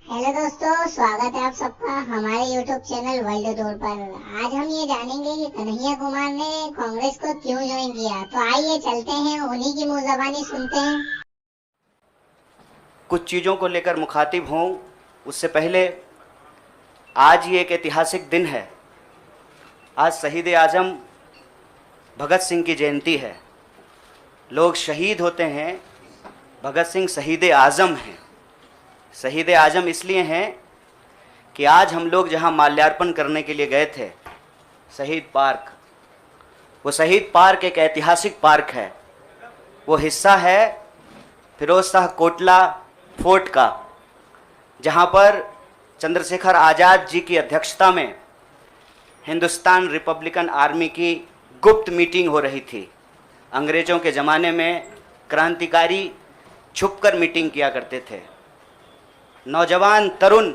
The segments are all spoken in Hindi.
हेलो दोस्तों, स्वागत है आप सबका हमारे YouTube चैनल वर्ल्ड टूर पर। आज हम ये जानेंगे कि कन्हैया कुमार ने कांग्रेस को क्यों ज्वाइन किया। तो आइए चलते हैं, उन्हीं की मुंह ज़बानी सुनते हैं। कुछ चीज़ों को लेकर मुखातिब हों उससे पहले आज ये एक ऐतिहासिक दिन है। आज शहीद आज़म भगत सिंह की जयंती है। लोग शहीद होते हैं, भगत सिंह शहीद आज़म हैं। शहीद आज़म इसलिए हैं कि आज हम लोग जहां माल्यार्पण करने के लिए गए थे, शहीद पार्क, वो शहीद पार्क एक ऐतिहासिक पार्क है। वो हिस्सा है फिरोज शाह कोटला फोर्ट का, जहां पर चंद्रशेखर आज़ाद जी की अध्यक्षता में हिंदुस्तान रिपब्लिकन आर्मी की गुप्त मीटिंग हो रही थी। अंग्रेज़ों के ज़माने में क्रांतिकारी छुपकर मीटिंग किया करते थे। नौजवान तरुण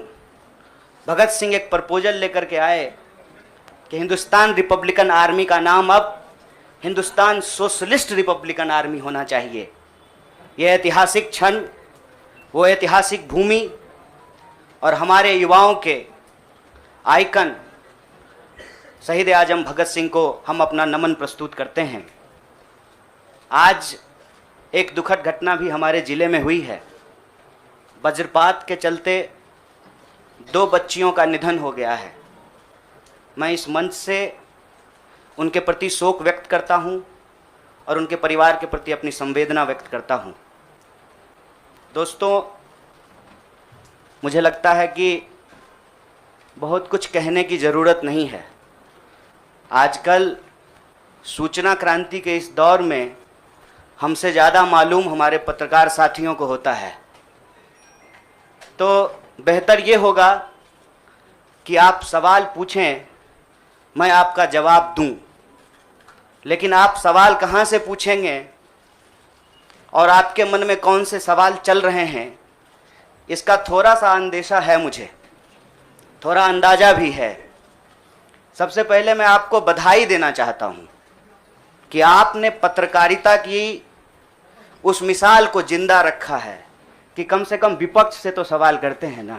भगत सिंह एक प्रपोजल लेकर के आए कि हिंदुस्तान रिपब्लिकन आर्मी का नाम अब हिंदुस्तान सोशलिस्ट रिपब्लिकन आर्मी होना चाहिए। यह ऐतिहासिक क्षण, वो ऐतिहासिक भूमि और हमारे युवाओं के आइकन शहीद आज़म भगत सिंह को हम अपना नमन प्रस्तुत करते हैं। आज एक दुखद घटना भी हमारे ज़िले में हुई है। वज्रपात के चलते 2 बच्चियों का निधन हो गया है। मैं इस मंच से उनके प्रति शोक व्यक्त करता हूं और उनके परिवार के प्रति अपनी संवेदना व्यक्त करता हूं। दोस्तों, मुझे लगता है कि बहुत कुछ कहने की ज़रूरत नहीं है। आजकल सूचना क्रांति के इस दौर में हमसे ज़्यादा मालूम हमारे पत्रकार साथियों को होता है। तो बेहतर ये होगा कि आप सवाल पूछें, मैं आपका जवाब दूं। लेकिन आप सवाल कहाँ से पूछेंगे और आपके मन में कौन से सवाल चल रहे हैं, इसका थोड़ा सा अंदेशा है, मुझे थोड़ा अंदाज़ा भी है। सबसे पहले मैं आपको बधाई देना चाहता हूं कि आपने पत्रकारिता की उस मिसाल को जिंदा रखा है कि कम से कम विपक्ष से तो सवाल करते हैं ना,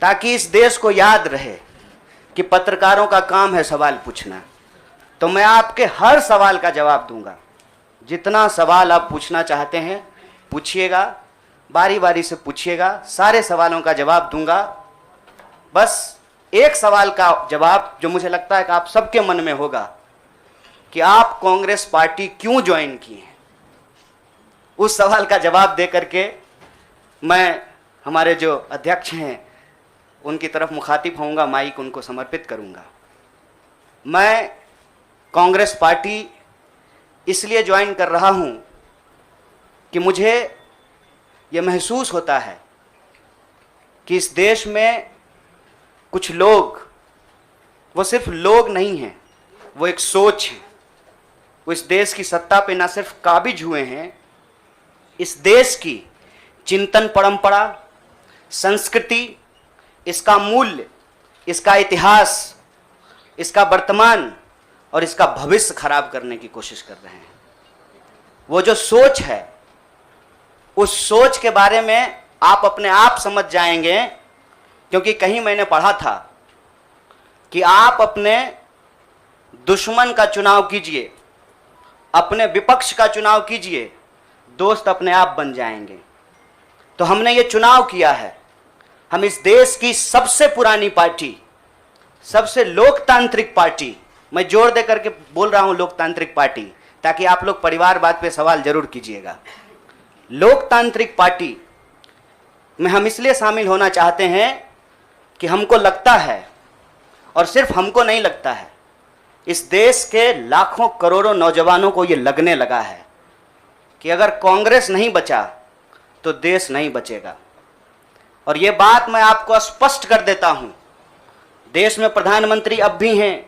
ताकि इस देश को याद रहे कि पत्रकारों का काम है सवाल पूछना। तो मैं आपके हर सवाल का जवाब दूंगा। जितना सवाल आप पूछना चाहते हैं पूछिएगा, बारी बारी से पूछिएगा, सारे सवालों का जवाब दूंगा। बस एक सवाल का जवाब जो मुझे लगता है कि आप सबके मन में होगा कि आप कांग्रेस पार्टी क्यों ज्वाइन किए हैं, उस सवाल का जवाब दे करके मैं हमारे जो अध्यक्ष हैं उनकी तरफ मुखातिब होऊंगा, माइक उनको समर्पित करूंगा। मैं कांग्रेस पार्टी इसलिए ज्वाइन कर रहा हूं कि मुझे ये महसूस होता है कि इस देश में कुछ लोग, वो सिर्फ लोग नहीं हैं, वो एक सोच है। वो इस देश की सत्ता पे ना सिर्फ काबिज हुए हैं, इस देश की चिंतन परंपरा, संस्कृति, इसका मूल्य, इसका इतिहास, इसका वर्तमान और इसका भविष्य खराब करने की कोशिश कर रहे हैं। वो जो सोच है, उस सोच के बारे में आप अपने आप समझ जाएंगे, क्योंकि कहीं मैंने पढ़ा था कि आप अपने दुश्मन का चुनाव कीजिए, अपने विपक्ष का चुनाव कीजिए, दोस्त अपने आप बन जाएंगे। तो हमने ये चुनाव किया है। हम इस देश की सबसे पुरानी पार्टी, सबसे लोकतांत्रिक पार्टी, मैं जोर दे करके बोल रहा हूं लोकतांत्रिक पार्टी, ताकि आप लोग परिवारवाद पे सवाल जरूर कीजिएगा। लोकतांत्रिक पार्टी में हम इसलिए शामिल होना चाहते हैं कि हमको लगता है, और सिर्फ हमको नहीं लगता है, इस देश के लाखों करोड़ों नौजवानों को ये लगने लगा है कि अगर कांग्रेस नहीं बचा तो देश नहीं बचेगा। और ये बात मैं आपको स्पष्ट कर देता हूं, देश में प्रधानमंत्री अब भी हैं,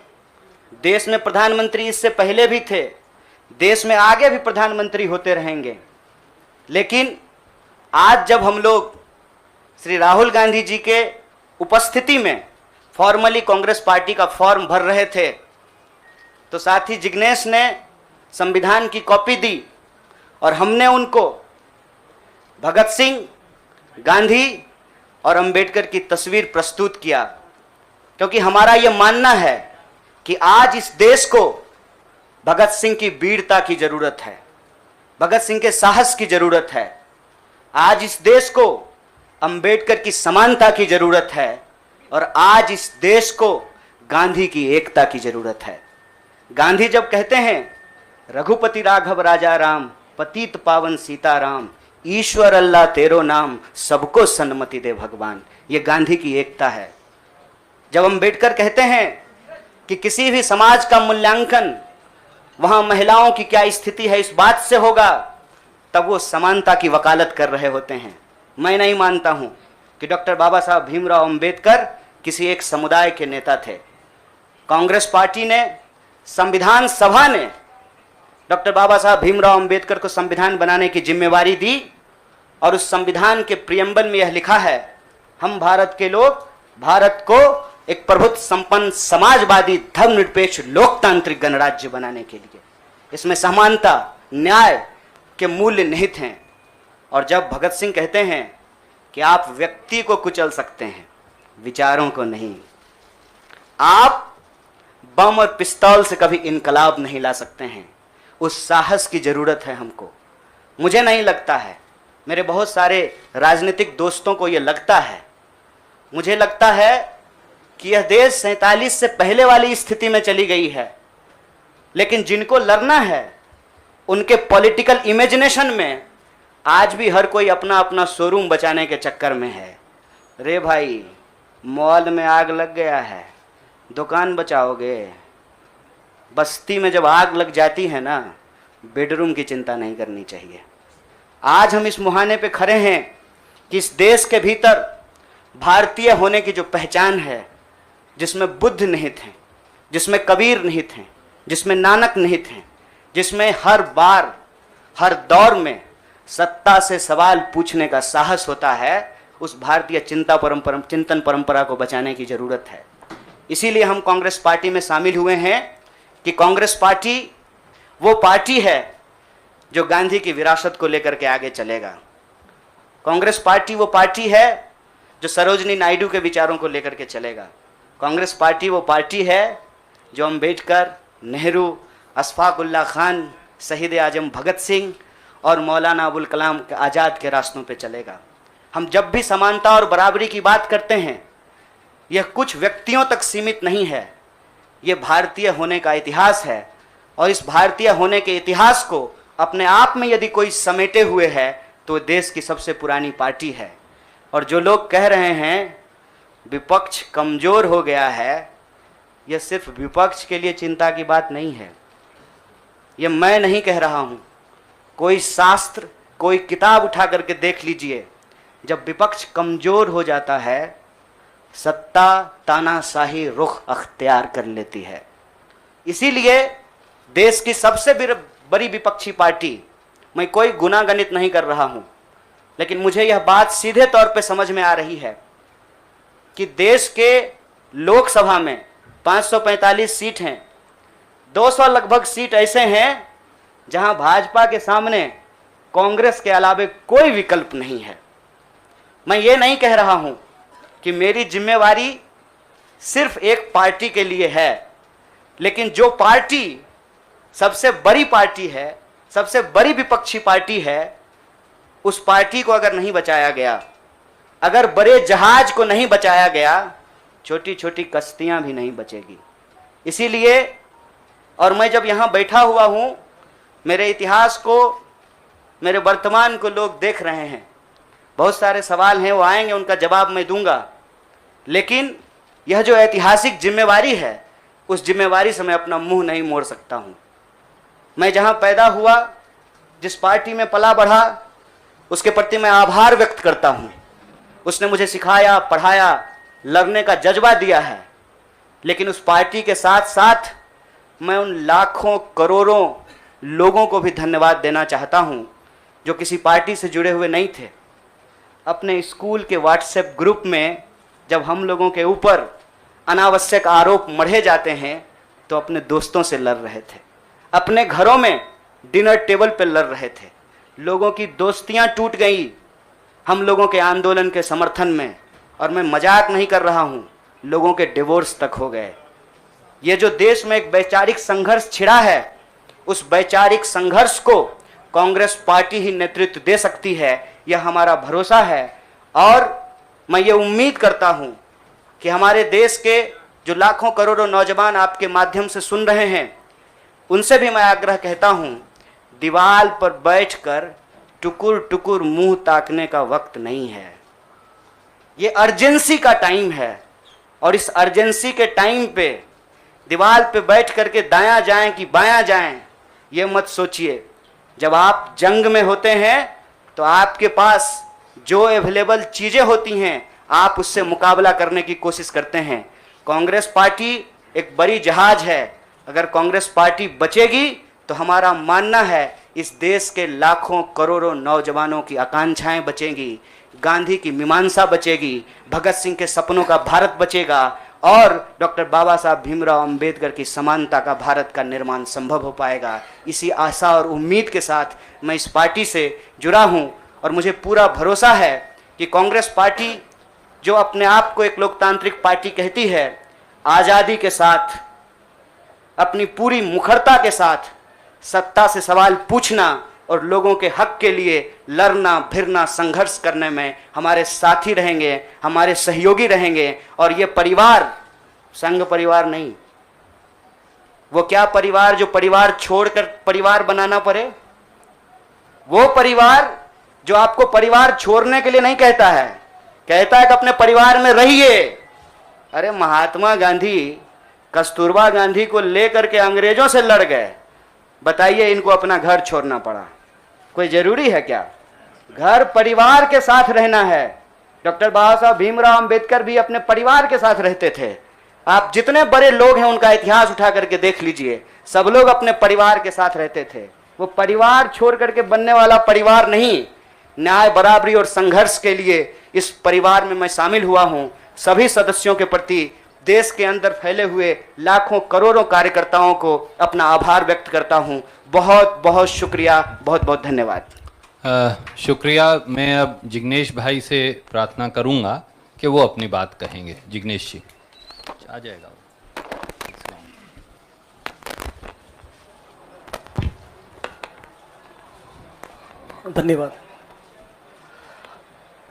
देश में प्रधानमंत्री इससे पहले भी थे, देश में आगे भी प्रधानमंत्री होते रहेंगे। लेकिन आज जब हम लोग श्री राहुल गांधी जी के उपस्थिति में फॉर्मली कांग्रेस पार्टी का फॉर्म भर रहे थे, तो साथी जिग्नेश ने संविधान की कॉपी दी और हमने उनको भगत सिंह, गांधी और अंबेडकर की तस्वीर प्रस्तुत किया, क्योंकि हमारा यह मानना है कि आज इस देश को भगत सिंह की वीरता की जरूरत है, भगत सिंह के साहस की जरूरत है। आज इस देश को अंबेडकर की समानता की जरूरत है और आज इस देश को गांधी की एकता की जरूरत है। गांधी जब कहते हैं रघुपति राघव राजा राम, पतित पावन सीताराम, ईश्वर अल्लाह तेरो नाम, सबको सन्मति दे भगवान, ये गांधी की एकता है। जब अंबेडकर कहते हैं कि किसी भी समाज का मूल्यांकन वहां महिलाओं की क्या स्थिति है इस बात से होगा, तब वो समानता की वकालत कर रहे होते हैं। मैं नहीं मानता हूं कि डॉक्टर बाबा साहब भीमराव अंबेडकर किसी एक समुदाय के नेता थे। कांग्रेस पार्टी ने, संविधान सभा ने डॉक्टर बाबा साहब भीमराव अंबेडकर को संविधान बनाने की जिम्मेवारी दी और उस संविधान के प्रियम्बल में यह लिखा है, हम भारत के लोग भारत को एक प्रभुत्व संपन्न समाजवादी धर्मनिरपेक्ष लोकतांत्रिक गणराज्य बनाने के लिए, इसमें समानता न्याय के मूल्य निहित हैं। और जब भगत सिंह कहते हैं कि आप व्यक्ति को कुचल सकते हैं, विचारों को नहीं, आप बम और पिस्तौल से कभी इनकलाब नहीं ला सकते हैं, उस साहस की जरूरत है हमको। मुझे नहीं लगता है, मेरे बहुत सारे राजनीतिक दोस्तों को यह लगता है, मुझे लगता है कि यह देश 47 से पहले वाली स्थिति में चली गई है। लेकिन जिनको लड़ना है उनके पॉलिटिकल इमेजिनेशन में आज भी हर कोई अपना अपना शोरूम बचाने के चक्कर में है। रे भाई, मॉल में आग लग गया है, दुकान बचाओगे? बस्ती में जब आग लग जाती है ना, बेडरूम की चिंता नहीं करनी चाहिए। आज हम इस मुहाने पे खड़े हैं कि इस देश के भीतर भारतीय होने की जो पहचान है, जिसमें बुद्ध निहित हैं, जिसमें कबीर निहित हैं, जिसमें नानक निहित हैं, जिसमें हर बार हर दौर में सत्ता से सवाल पूछने का साहस होता है, उस भारतीय चिंतन परंपरा को बचाने की जरूरत है। इसीलिए हम कांग्रेस पार्टी में शामिल हुए हैं कि कांग्रेस पार्टी वो पार्टी है जो गांधी की विरासत को लेकर के आगे चलेगा। कांग्रेस पार्टी वो पार्टी है जो सरोजनी नायडू के विचारों को लेकर के चलेगा। कांग्रेस पार्टी वो पार्टी है जो अंबेडकर, नेहरू, अशफाक उल्लाह खान, शहीद आजम भगत सिंह और मौलाना अबुल कलाम आज़ाद के रास्तों पे चलेगा। हम जब भी समानता और बराबरी की बात करते हैं, यह कुछ व्यक्तियों तक सीमित नहीं है, यह भारतीय होने का इतिहास है। और इस भारतीय होने के इतिहास को अपने आप में यदि कोई समेटे हुए है तो देश की सबसे पुरानी पार्टी है। और जो लोग कह रहे हैं विपक्ष कमजोर हो गया है, यह सिर्फ विपक्ष के लिए चिंता की बात नहीं है। यह मैं नहीं कह रहा हूं, कोई शास्त्र, कोई किताब उठा करके देख लीजिए। जब विपक्ष कमजोर हो जाता है, सत्ता तानाशाही रुख अख्तियार कर लेती है। इसीलिए देश की सबसे बड़ी विपक्षी पार्टी, मैं कोई गुनागणित नहीं कर रहा हूं, लेकिन मुझे यह बात सीधे तौर पे समझ में आ रही है कि देश के लोकसभा में 545 सीट हैं, 200 लगभग सीट ऐसे हैं जहां भाजपा के सामने कांग्रेस के अलावे कोई विकल्प नहीं है। मैं ये नहीं कह रहा हूं कि मेरी जिम्मेवारी सिर्फ एक पार्टी के लिए है, लेकिन जो पार्टी सबसे बड़ी पार्टी है, सबसे बड़ी विपक्षी पार्टी है, उस पार्टी को अगर नहीं बचाया गया, अगर बड़े जहाज को नहीं बचाया गया, छोटी छोटी कश्तियां भी नहीं बचेगी। इसीलिए, और मैं जब यहां बैठा हुआ हूं, मेरे इतिहास को, मेरे वर्तमान को लोग देख रहे हैं। बहुत सारे सवाल हैं, वो आएंगे, उनका जवाब मैं दूंगा। लेकिन यह जो ऐतिहासिक जिम्मेवारी है, उस जिम्मेवारी से मैं अपना मुंह नहीं मोड़ सकता हूं। मैं जहां पैदा हुआ, जिस पार्टी में पला बढ़ा, उसके प्रति मैं आभार व्यक्त करता हूं। उसने मुझे सिखाया, पढ़ाया, लड़ने का जज्बा दिया है। लेकिन उस पार्टी के साथ साथ मैं उन लाखों करोड़ों लोगों को भी धन्यवाद देना चाहता हूं जो किसी पार्टी से जुड़े हुए नहीं थे। अपने स्कूल के व्हाट्सएप ग्रुप में जब हम लोगों के ऊपर अनावश्यक आरोप मढ़े जाते हैं तो अपने दोस्तों से लड़ रहे थे, अपने घरों में डिनर टेबल पर लड़ रहे थे। लोगों की दोस्तियां टूट गई हम लोगों के आंदोलन के समर्थन में, और मैं मजाक नहीं कर रहा हूँ, लोगों के डिवोर्स तक हो गए। ये जो देश में एक वैचारिक संघर्ष छिड़ा है, उस वैचारिक संघर्ष को कांग्रेस पार्टी ही नेतृत्व दे सकती है, यह हमारा भरोसा है। और मैं ये उम्मीद करता हूँ कि हमारे देश के जो लाखों करोड़ों नौजवान आपके माध्यम से सुन रहे हैं, उनसे भी मैं आग्रह कहता हूँ, दीवार पर बैठकर टुकुर टुकुर मुंह ताकने का वक्त नहीं है। ये अर्जेंसी का टाइम है, और इस अर्जेंसी के टाइम पे दीवार पे बैठ करके दायां जाएं कि बायां जाएं, ये मत सोचिए। जब आप जंग में होते हैं तो आपके पास जो अवेलेबल चीज़ें होती हैं, आप उससे मुकाबला करने की कोशिश करते हैं। कांग्रेस पार्टी एक बड़ी जहाज है, अगर कांग्रेस पार्टी बचेगी तो हमारा मानना है इस देश के लाखों करोड़ों नौजवानों की आकांक्षाएं बचेंगी, गांधी की मीमांसा बचेगी, भगत सिंह के सपनों का भारत बचेगा, और डॉक्टर बाबा साहब भीमराव अंबेडकर की समानता का भारत का निर्माण संभव हो पाएगा। इसी आशा और उम्मीद के साथ मैं इस पार्टी से जुड़ा हूं, और मुझे पूरा भरोसा है कि कांग्रेस पार्टी जो अपने आप को एक लोकतांत्रिक पार्टी कहती है, आज़ादी के साथ, अपनी पूरी मुखरता के साथ सत्ता से सवाल पूछना और लोगों के हक के लिए लड़ना फिरना संघर्ष करने में हमारे साथी रहेंगे, हमारे सहयोगी रहेंगे। और ये परिवार संघ परिवार नहीं, वो क्या परिवार जो परिवार छोड़कर परिवार बनाना पड़े, वो परिवार जो आपको परिवार छोड़ने के लिए नहीं कहता है, कहता है कि अपने परिवार में रहिए। अरे महात्मा गांधी कस्तूरबा गांधी को लेकर के अंग्रेजों से लड़ गए, बताइए इनको अपना घर छोड़ना पड़ा? कोई जरूरी है क्या? घर परिवार के साथ रहना है। डॉक्टर बाबा साहब भीमराव अंबेडकर भी अपने परिवार के साथ रहते थे। आप जितने बड़े लोग हैं उनका इतिहास उठा करके देख लीजिए, सब लोग अपने परिवार के साथ रहते थे। वो परिवार छोड़ करके बनने वाला परिवार नहीं। न्याय बराबरी और संघर्ष के लिए इस परिवार में मैं शामिल हुआ हूं। सभी सदस्यों के प्रति देश के अंदर फैले हुए लाखों करोड़ों कार्यकर्ताओं को अपना आभार व्यक्त करता हूं। बहुत बहुत शुक्रिया, बहुत बहुत धन्यवाद। शुक्रिया। मैं अब जिग्नेश भाई से प्रार्थना करूंगा कि वो अपनी बात कहेंगे। जिग्नेश जी आ जाएगा। धन्यवाद।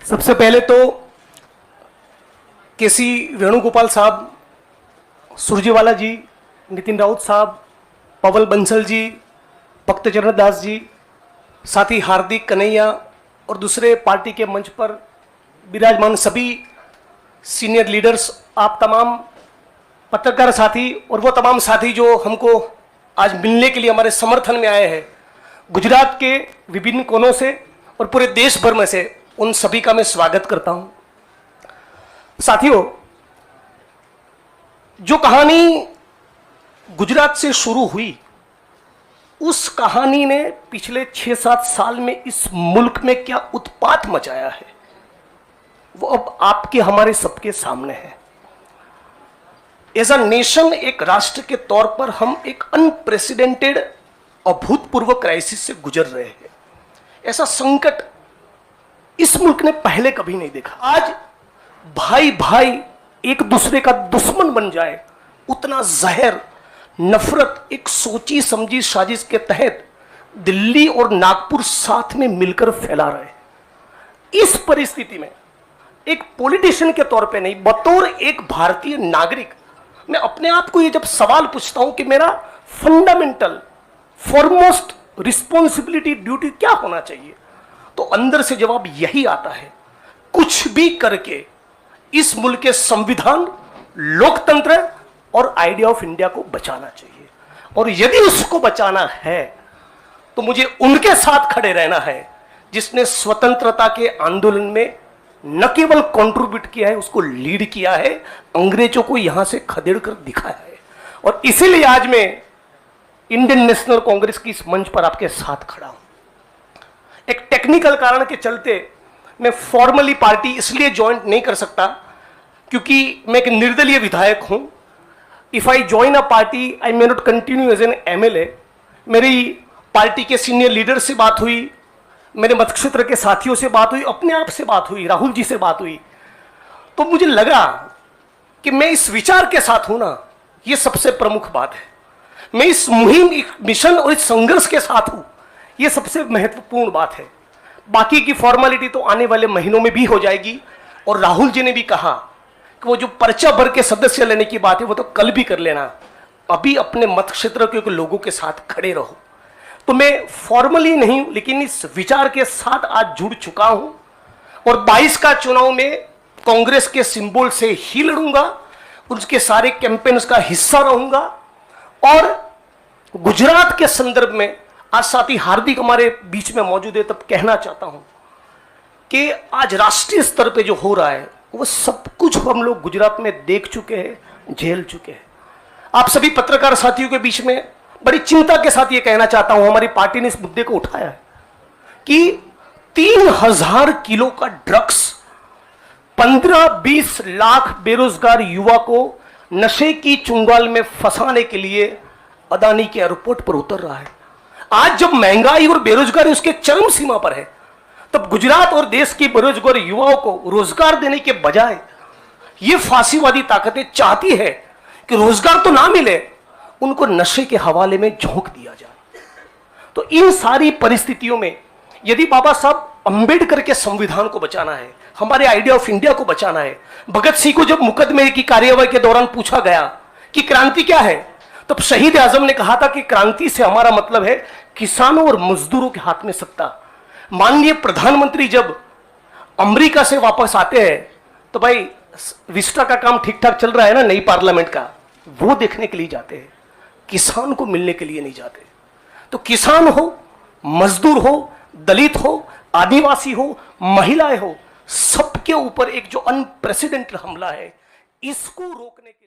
सबसे पहले तो केसी वेणुगोपाल साहब, सुरजेवाला जी, नितिन राउत साहब, पवल बंसल जी, भक्तचरण दास जी, साथ ही हार्दिक कन्हैया और दूसरे पार्टी के मंच पर विराजमान सभी सीनियर लीडर्स, आप तमाम पत्रकार साथी और वो तमाम साथी जो हमको आज मिलने के लिए हमारे समर्थन में आए हैं, गुजरात के विभिन्न कोनों से और पूरे देश भर में से, उन सभी का मैं स्वागत करता हूं। साथियों, जो कहानी गुजरात से शुरू हुई, उस कहानी ने पिछले 6-7 साल में इस मुल्क में क्या उत्पात मचाया है, वो अब आपके हमारे सबके सामने है। एज अ नेशन, एक राष्ट्र के तौर पर हम एक अनप्रेसिडेंटेड, अभूतपूर्व क्राइसिस से गुजर रहे हैं। ऐसा संकट इस मुल्क ने पहले कभी नहीं देखा। आज भाई भाई एक दूसरे का दुश्मन बन जाए, उतना जहर, नफरत एक सोची समझी साजिश के तहत दिल्ली और नागपुर साथ में मिलकर फैला रहे। इस परिस्थिति में एक पॉलिटिशियन के तौर पे नहीं, बतौर एक भारतीय नागरिक, मैं अपने आप को ये जब सवाल पूछता हूं कि मेरा फंडामेंटल फॉरमोस्ट रिस्पॉन्सिबिलिटी, ड्यूटी क्या होना चाहिए, तो अंदर से जवाब यही आता है, कुछ भी करके इस मुल्क के संविधान, लोकतंत्र और आइडिया ऑफ इंडिया को बचाना चाहिए। और यदि उसको बचाना है तो मुझे उनके साथ खड़े रहना है जिसने स्वतंत्रता के आंदोलन में न केवल कंट्रीब्यूट किया है, उसको लीड किया है, अंग्रेजों को यहां से खदेड़ कर दिखाया है। और इसीलिए आज मैं इंडियन नेशनल कांग्रेस की इस मंच पर आपके साथ खड़ा हूं। एक टेक्निकल कारण के चलते मैं फॉर्मली पार्टी इसलिए ज्वाइन नहीं कर सकता क्योंकि मैं एक निर्दलीय विधायक हूं। If I join a party I may not continue as an MLA. मेरी पार्टी के सीनियर लीडर से बात हुई, मेरे मतक्षेत्र के साथियों से बात हुई, अपने आप से बात हुई, राहुल जी से बात हुई, तो मुझे लगा कि मैं इस विचार के साथ हूं ना, ये सबसे प्रमुख बात है। मैं इस मुहिम, मिशन और इस संघर्ष के साथ हूं, ये सबसे महत्वपूर्ण बात है। बाकी की फॉर्मेलिटी तो आने वाले महीनों में भी हो जाएगी। और राहुल जी ने भी कहा कि वो जो पर्चा भर के सदस्य लेने की बात है वो तो कल भी कर लेना, अभी अपने मत क्षेत्र के लोगों के साथ खड़े रहो। तो मैं फॉर्मली नहीं लेकिन इस विचार के साथ आज जुड़ चुका हूं और 22 का चुनाव में कांग्रेस के सिंबल से ही लड़ूंगा, उसके सारे कैंपेन्स का हिस्सा रहूंगा। और गुजरात के संदर्भ में आज साथी हार्दिक हमारे बीच में मौजूद है, तब कहना चाहता हूं कि आज राष्ट्रीय स्तर पे जो हो रहा है वो सब कुछ हम लोग गुजरात में देख चुके हैं, झेल चुके हैं। आप सभी पत्रकार साथियों के बीच में बड़ी चिंता के साथ ये कहना चाहता हूं, हमारी पार्टी ने इस मुद्दे को उठाया है कि 3000 किलो का ड्रग्स 15-20 लाख बेरोजगार युवा को नशे की चुंगाल में फंसाने के लिए अदानी के एयरपोर्ट पर उतर रहा है। आज जब महंगाई और बेरोजगारी उसके चरम सीमा पर है, तब गुजरात और देश की बेरोजगार युवाओं को रोजगार देने के बजाय ये फांसीवादी ताकतें चाहती है कि रोजगार तो ना मिले, उनको नशे के हवाले में झोंक दिया जाए। तो इन सारी परिस्थितियों में यदि बाबा साहब अंबेडकर के संविधान को बचाना है, हमारे आइडिया ऑफ इंडिया को बचाना है, भगत सिंह को जब मुकदमे की कार्यवाही के दौरान पूछा गया कि क्रांति क्या है, तब शहीद आजम ने कहा था कि क्रांति से हमारा मतलब है किसानों और मजदूरों के हाथ में सत्ता। माननीय प्रधानमंत्री जब अमेरिका से वापस आते हैं तो भाई विस्टा का काम ठीक ठाक चल रहा है ना, नई पार्लियामेंट का, वो देखने के लिए जाते हैं, किसान को मिलने के लिए नहीं जाते। तो किसान हो, मजदूर हो, दलित हो, आदिवासी हो, महिलाएं हो, सबके ऊपर एक जो अनप्रेसिडेंटेड हमला है, इसको रोकने के लिए